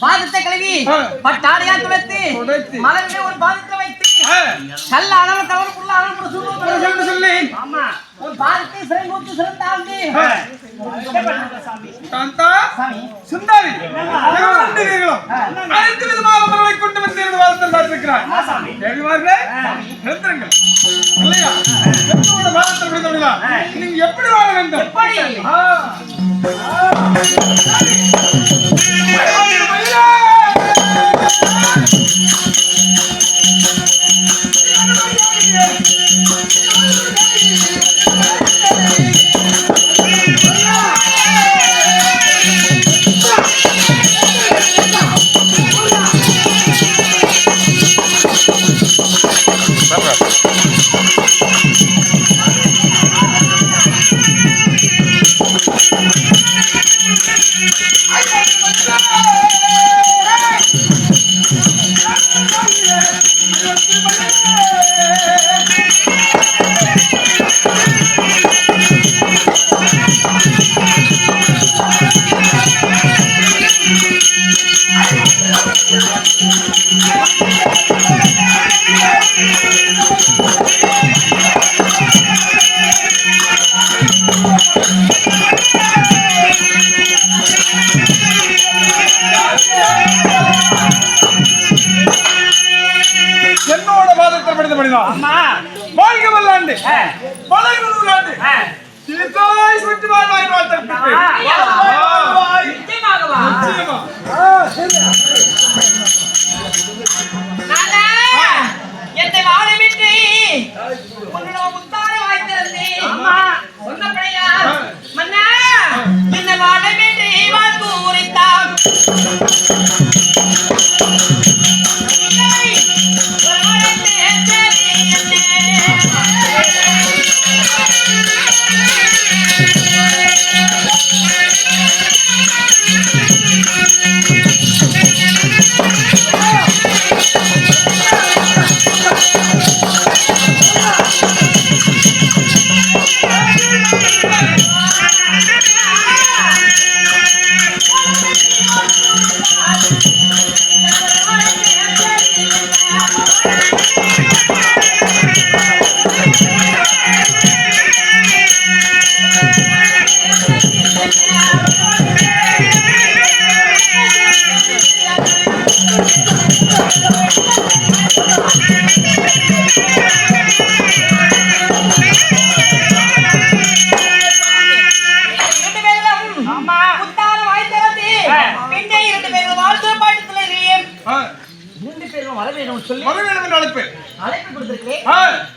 பாதத்தை கழுவி பட்டாடையா துளைத்து மலரிலே ஒரு பாதத்தை வைத்து கல்ல அளவு கலருக்குள்ள அளவு சொல்லி ஒரு பாதத்தை சிறை நோக்கி சிறந்தாழ்ந்து காந்தா சுந்தரி அனைத்து விதமான மரங்களை கொண்டு வந்து இந்த வாதத்தில் பார்த்திருக்கிறார் தேவிமார்களே நிறுத்துங்கள் இல்லையா எப்போது வாதத்தில் விடுதா நீங்க எப்படி வாழ வேண்டும் எப்படி என்னோட வாதத்தில் விடுதல் பண்ணினார் வாழ்க வல்லாண்டு வளர்ந்து ஆண்டு தீர்க்காய் சுற்றி வாழ்வாய் வாழ்த்திருக்கிறேன் என்னை வாழவிட்டு உன்னோட முத்தாரை வாய்த்திருந்தேன் சொன்னபடியா மன்னா என்னை வாழவிட்டு வாழ்வு உரைத்தான்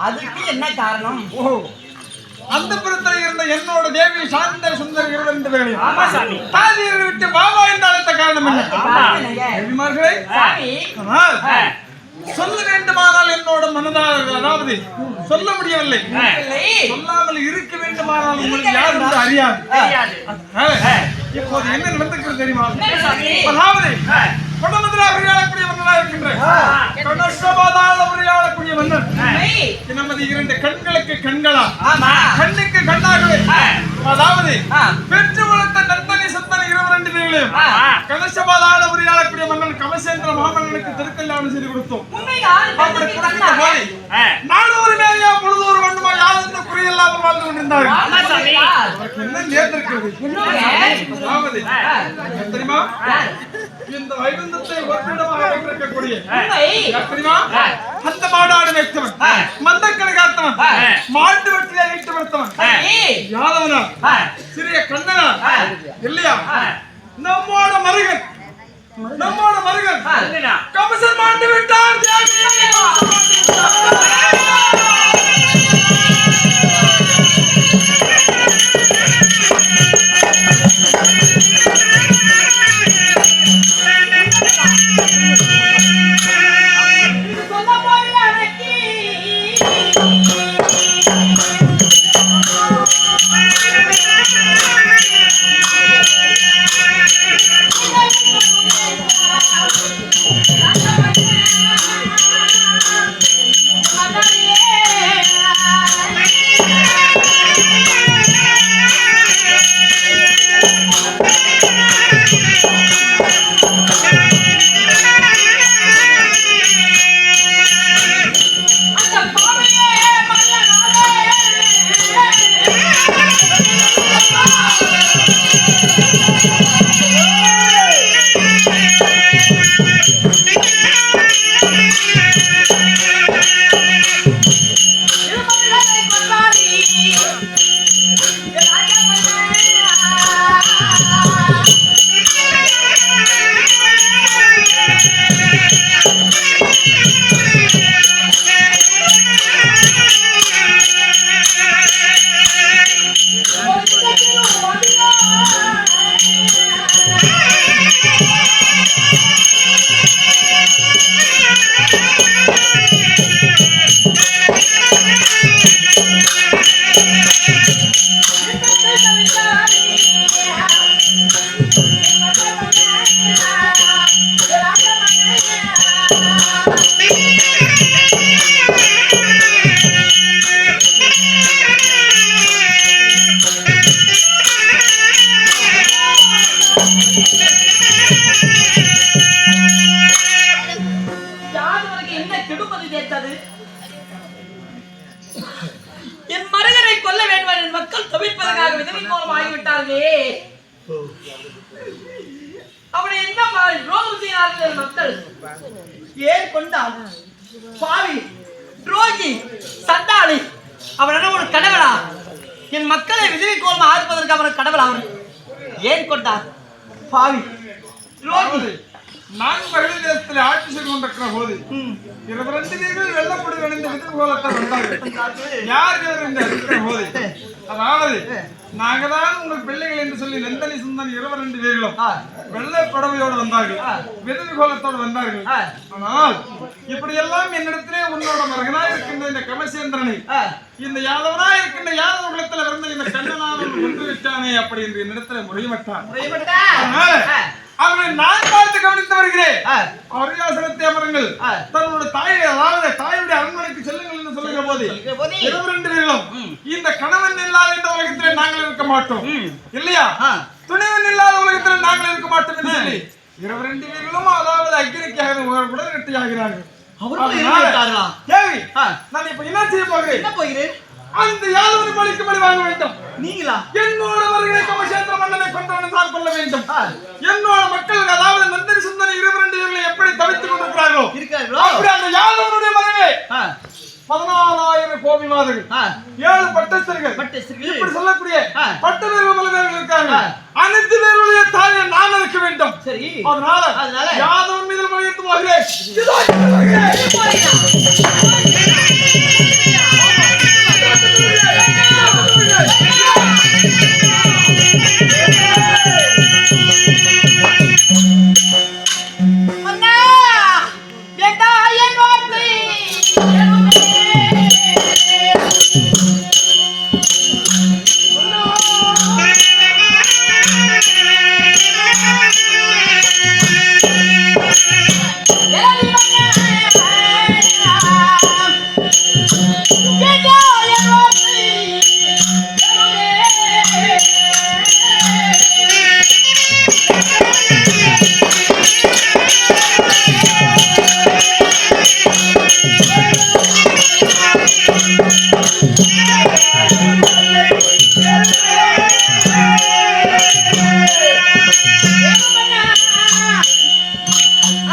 அதுக்கு என்ன காரணம் அந்த புறத்தில் இருந்த என்னோட தேவி சாந்த சுந்தர் இரண்டு பேரையும் தாதியரை விட்டு பாபா என்று அழைத்த காரணம் என்ன சொல்ல வேண்டுமானால் என்னோட மனதாக அதாவது சொல்ல முடியவில்லை சொல்லாமல் இருக்க வேண்டுமானால் உங்களுக்கு யார் என்று அறியாது இப்போது என்ன நடந்துக்கிறது தெரியுமா அதாவது கொடமதுராபுரியாளக்கூடிய மன்னராக இருக்கின்ற கொடசபாதாளபுரியாளக்கூடிய மன்னர் நமது இரண்டு கண்களுக்கு கண்களா கண்ணுக்கு கண்ணாகவே அதாவது பெற்று வளர்த்த நந்தனி சந்தனி 22 பேர்களையும் கணசபாதாளபுரியாளக்கூடிய மன்னன் கமசேந்திர மாமன்னனுக்கு திருக்கல்யாணம் செய்து கொடுத்தோம். அப்படி கொடுக்கின்ற போது நாடொரு மேலையா பொழுதொரு வண்ணமா யாரும் குறையில்லாமல் வாழ்ந்து கொண்டிருந்தார்கள். என்ன நேர்ந்திருக்கிறது தெரியுமா? இந்த வைகுந்தத்தை ஒப்பிடமாக வைத்திருக்கக்கூடிய தெரியுமா? அந்த மாடாடு வைத்தவன், மந்தக்கடை காத்தவன், மாட்டு வெற்றியை வைத்து வைத்தவன் யாதவனா சிறிய கண்ணனா இல்லையா? நம்மோட மருகன் கமிஷன் மாண்டு விட்டார். என் மருகனை கொல்ல வேண்டும் என் மக்கள் தவிப்பதற்காக விதவி கோலம் ஆகிவிட்டார்களே. அவனை என்ன ரோகம் செய்கிறார்கள் மக்கள்? ஏன் கொண்டான்? பாவி, துரோகி, சண்டாளி. அவன் ஒரு கடவுளா? என் மக்களை விதவி கோலம் ஆறுப்பதற்கு அவன் கடவுள். அவன் ஏன் கொண்டார்? பாவி, துரோகி. நான் மகளிர் தேசத்தில் ஆட்சி செய்து கொண்டிருக்கிற போது 22 வீரர்கள் வெள்ளப்படி அணிந்த விதிர்கோலத்தை வந்தார்கள். யார் இருக்கிற போது அதாவது நாங்க தான் உங்கள் பிள்ளைகள் என்று சொல்லி நந்தனி சுந்தன் 22 வீரர்களும் வெள்ளை படவையோடு வந்தார்கள், விதிர்கோலத்தோடு வந்தார்கள். ஆனால் இப்படி எல்லாம் என்னிடத்திலே உன்னோட மகனாய் இருக்கின்ற இந்த கமசேந்திரனை, இந்த யாதவனா இருக்கின்ற யாதவ குலத்தில் இருந்த இந்த கண்ணனான ஒன்று விட்டானே அப்படி என்று என்னிடத்துல முறையப்பட்டான். அவனை நான் பார்த்து கவனித்து வருகிறேன். அரியாசனத்தை அமருங்கள், தன்னோட தாயுடைய அதாவது தாயுடைய அரண்மனைக்கு செல்லுங்கள் என்று சொல்லுகிற போது 22 வீரர்களும் இந்த கணவன் இல்லாத இந்த உலகத்திலே நாங்கள் இருக்க மாட்டோம் இல்லையா, துணிவன் இல்லாத உலகத்திலே நாங்கள் இருக்க மாட்டோம் என்று சொல்லி 22 வீரர்களும் அதாவது அக்கினிக்காக உடனடியாகிறார்கள். நான் இப்ப என்ன செய்ய போகிறேன்? அந்த யாதவனை பலிக்கும்படி வாங்க வேண்டும். நீங்களா? என்னோட வருகிற கமசேந்திர மன்னனை கொண்டவனை நான் கொள்ள வேண்டும். என்னோட மக்கள் அதாவது நந்தனி சுந்தரி 22 வீரர்களை எப்படி தவித்துக் கொண்டிருக்கிறார்களோ அப்படி அந்த யாதவனுடைய மகனே 16,000 கோபி மாதர்கள், 7 பட்டஸ்தர்கள், இப்படி சொல்லக்கூடிய பட்ட வீரர்கள் இருக்கார்கள். அனைத்து வீரர்களுடைய தாயை நான் இருக்க வேண்டும். சரி, அதனால யாதவன் மீது மலையிட்டு போகிறேன்.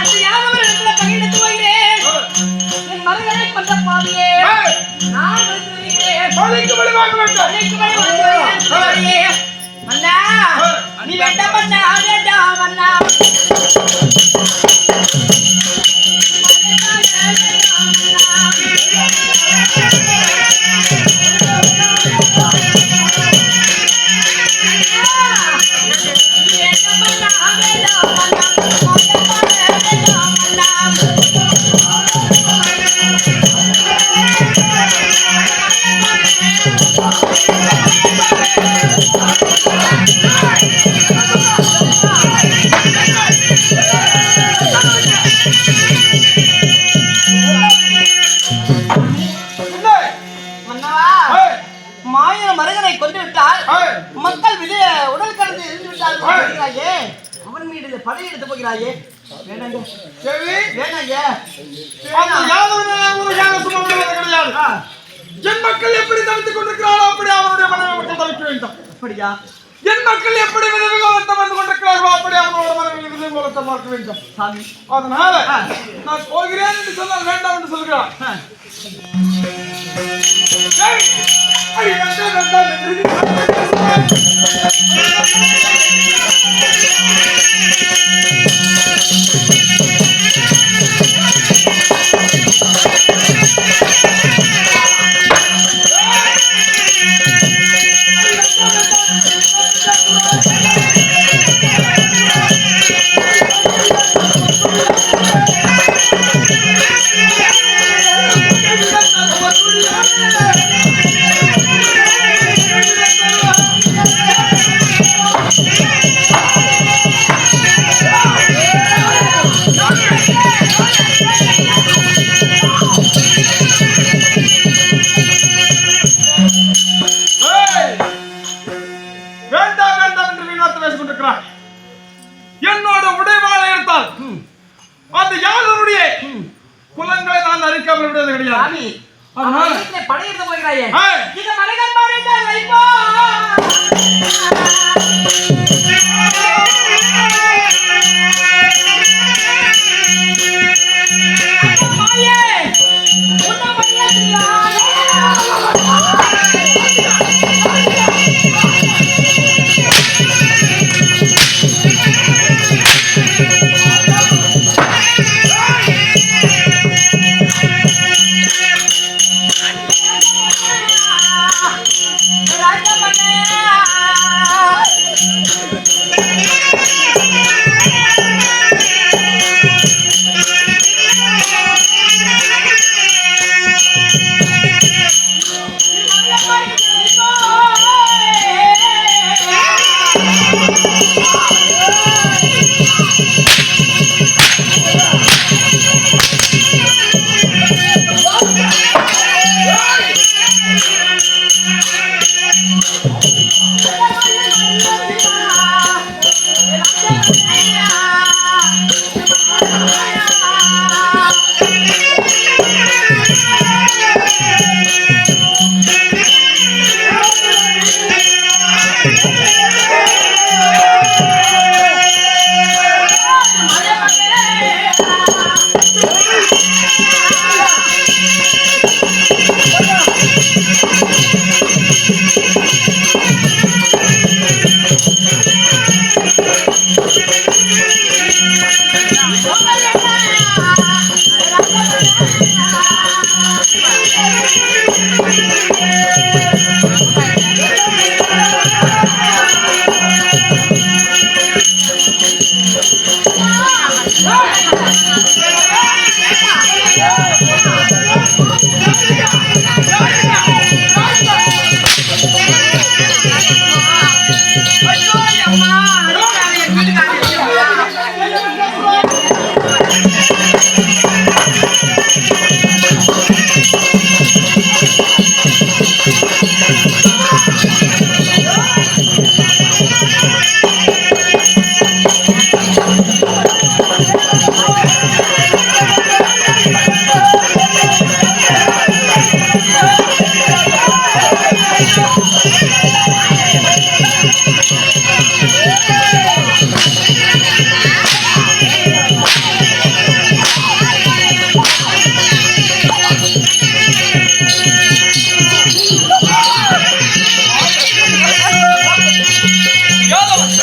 அந்த யாதவர் இடத்துல பகிர்ந்து போகிறேன். என் மருகனை கொண்ட பாவியே நான் வருகிறேன். பழிக்கு பழி வாங்க வேண்டும். பழிக்கு பழி வாங்குகிறேன். மன்னா நீ வேண்டாம் மன்னா, வேண்டாம் மன்னா. மருகனை கொண்டு விட்டால் மக்கள் உடல் கடந்து இருந்து விட்டால் அவன் மீது படையெடுத்து போகிறாயே. வேணாங்க வேணாங்க. என் மக்கள் எப்படி தவித்துக் கொண்டிருக்கிறாரோ அப்படி அவருடைய மனைவி மக்கள் தவிக்க வேண்டும். அப்படியா? என் மக்கள் எப்படி விதவிகோலத்தை வந்து கொண்டிருக்கிறார்களோ அப்படி அவரோட மனைவி விதவிகோலத்தை பார்க்க வேண்டும் சாமி. அதனால நான் போகிறேன் என்று சொன்னால் வேண்டாம் என்று சொல்கிறார். என்னோட உடைவாளை எடுத்தால் அந்த யாருடைய குலங்களை நான் அழிக்காமல் விடுவது கிடையாது. படையெடுத்து போகிறாயே ரோகம்